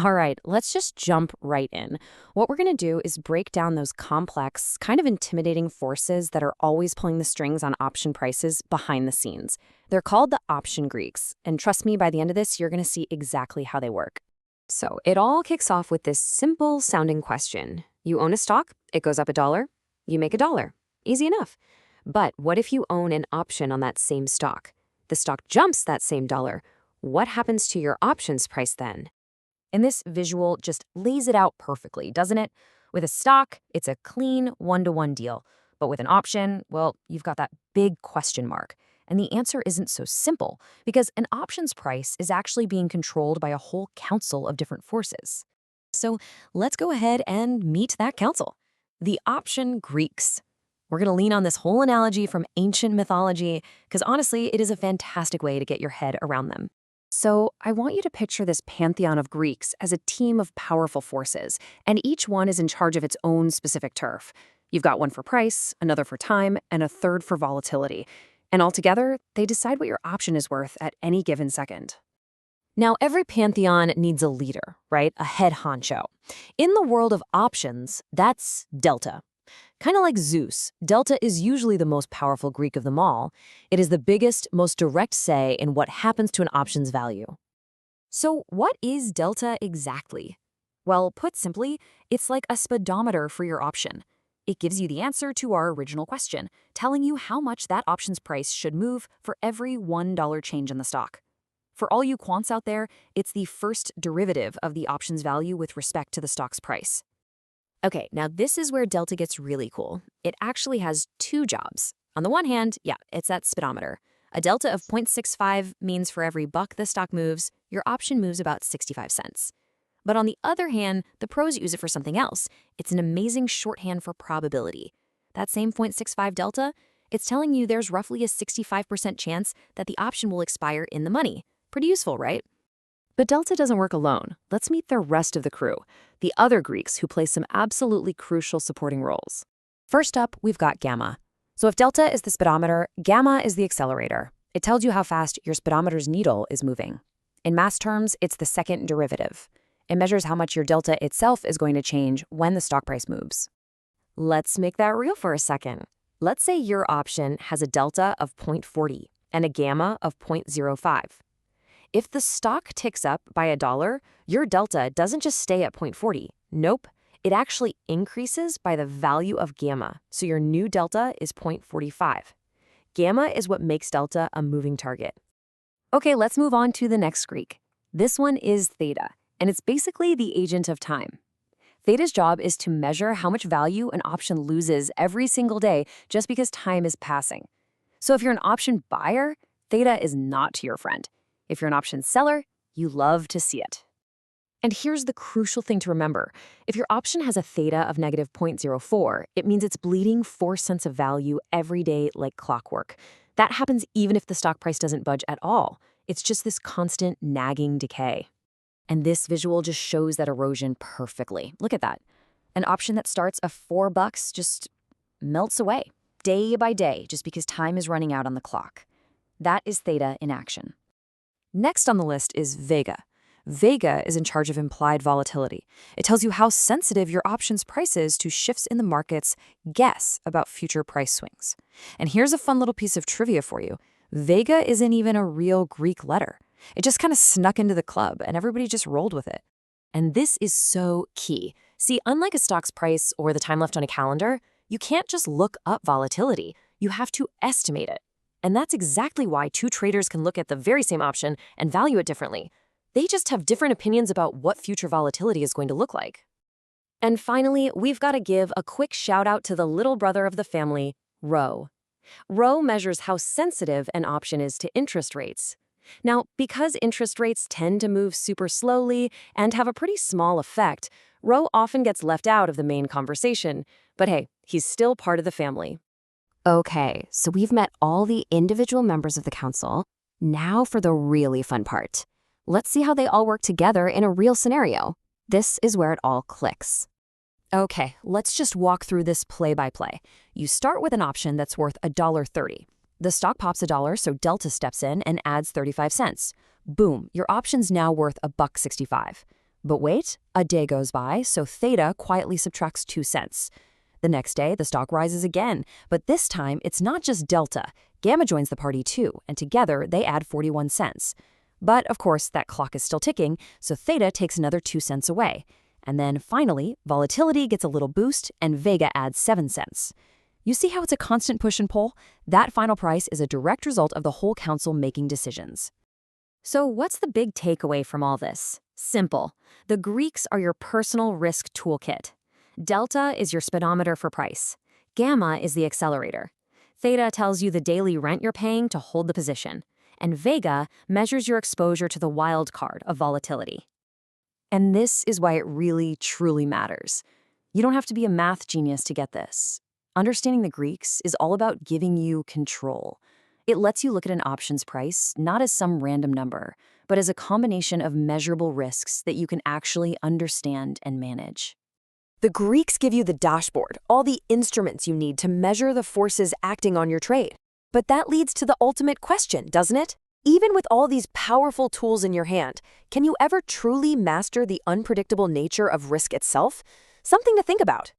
All right, let's just jump right in. What we're going to do is break down those complex, kind of intimidating forces that are always pulling the strings on option prices behind the scenes. They're called the option Greeks, and trust me, by the end of this, you're going to see exactly how they work. So it all kicks off with this simple sounding question. You own a stock, it goes up $1, you make $1. Easy enough. But what if you own an option on that same stock? The stock jumps that same dollar. What happens to your options price then? And this visual just lays it out perfectly, doesn't it? With a stock, it's a clean one-to-one deal. But with an option, well, you've got that big question mark. And the answer isn't so simple, because an option's price is actually being controlled by a whole council of different forces. So let's go ahead and meet that council. The option Greeks. We're going to lean on this whole analogy from ancient mythology, because honestly, it is a fantastic way to get your head around them. So I want you to picture this pantheon of Greeks as a team of powerful forces, and each one is in charge of its own specific turf. You've got one for price, another for time, and a third for volatility. And altogether, they decide what your option is worth at any given second. Now, every pantheon needs a leader, right? A head honcho. In the world of options, that's Delta. Kind of like Zeus, Delta is usually the most powerful Greek of them all. It is the biggest, most direct say in what happens to an option's value. So what is Delta exactly? Well, put simply, it's like a speedometer for your option. It gives you the answer to our original question, telling you how much that option's price should move for every $1 change in the stock. For all you quants out there, it's the first derivative of the option's value with respect to the stock's price. Okay, now this is where Delta gets really cool. It actually has two jobs. On the one hand, yeah, it's that speedometer. A delta of 0.65 means for every buck the stock moves, your option moves about 65 cents. But on the other hand, the pros use it for something else. It's an amazing shorthand for probability. That same 0.65 delta, it's telling you there's roughly a 65% chance that the option will expire in the money. Pretty useful, right? But Delta doesn't work alone. Let's meet the rest of the crew, the other Greeks who play some absolutely crucial supporting roles. First up, we've got Gamma. So if Delta is the speedometer, Gamma is the accelerator. It tells you how fast your speedometer's needle is moving. In mass terms, it's the second derivative. It measures how much your delta itself is going to change when the stock price moves. Let's make that real for a second. Let's say your option has a delta of 0.40 and a gamma of 0.05. If the stock ticks up by $1, your delta doesn't just stay at 0.40. Nope, it actually increases by the value of gamma, so your new delta is 0.45. Gamma is what makes delta a moving target. Okay, let's move on to the next Greek. This one is Theta, and it's basically the agent of time. Theta's job is to measure how much value an option loses every single day just because time is passing. So if you're an option buyer, Theta is not your friend. If you're an option seller, you love to see it. And here's the crucial thing to remember. If your option has a theta of negative 0.04, it means it's bleeding 4 cents of value every day like clockwork. That happens even if the stock price doesn't budge at all. It's just this constant nagging decay. And this visual just shows that erosion perfectly. Look at that. An option that starts at $4 just melts away day by day just because time is running out on the clock. That is Theta in action. Next on the list is Vega. Vega is in charge of implied volatility. It tells you how sensitive your option's price is to shifts in the market's guess about future price swings. And here's a fun little piece of trivia for you. Vega isn't even a real Greek letter. It just kind of snuck into the club and everybody just rolled with it. And this is so key. See, unlike a stock's price or the time left on a calendar, you can't just look up volatility. You have to estimate it. And that's exactly why two traders can look at the very same option and value it differently. They just have different opinions about what future volatility is going to look like. And finally, we've got to give a quick shout out to the little brother of the family, Rho. Rho measures how sensitive an option is to interest rates. Now, because interest rates tend to move super slowly and have a pretty small effect, Rho often gets left out of the main conversation. But hey, he's still part of the family. Okay, so we've met all the individual members of the council. Now for the really fun part. Let's see how they all work together in a real scenario. This is where it all clicks. Okay, let's just walk through this play-by-play. You start with an option that's worth $1.30. The stock pops $1, so Delta steps in and adds 35 cents. Boom, your option's now worth $1.65. But wait, a day goes by, so Theta quietly subtracts 2 cents. The next day, the stock rises again, but this time it's not just Delta. Gamma joins the party too, and together they add 41 cents. But of course, that clock is still ticking, so Theta takes another 2 cents away. And then finally, volatility gets a little boost, and Vega adds 7 cents. You see how it's a constant push and pull? That final price is a direct result of the whole council making decisions. So what's the big takeaway from all this? Simple. The Greeks are your personal risk toolkit. Delta is your speedometer for price. Gamma is the accelerator. Theta tells you the daily rent you're paying to hold the position. And Vega measures your exposure to the wild card of volatility. And this is why it really, truly matters. You don't have to be a math genius to get this. Understanding the Greeks is all about giving you control. It lets you look at an options price not as some random number, but as a combination of measurable risks that you can actually understand and manage. The Greeks give you the dashboard, all the instruments you need to measure the forces acting on your trade. But that leads to the ultimate question, doesn't it? Even with all these powerful tools in your hand, can you ever truly master the unpredictable nature of risk itself? Something to think about.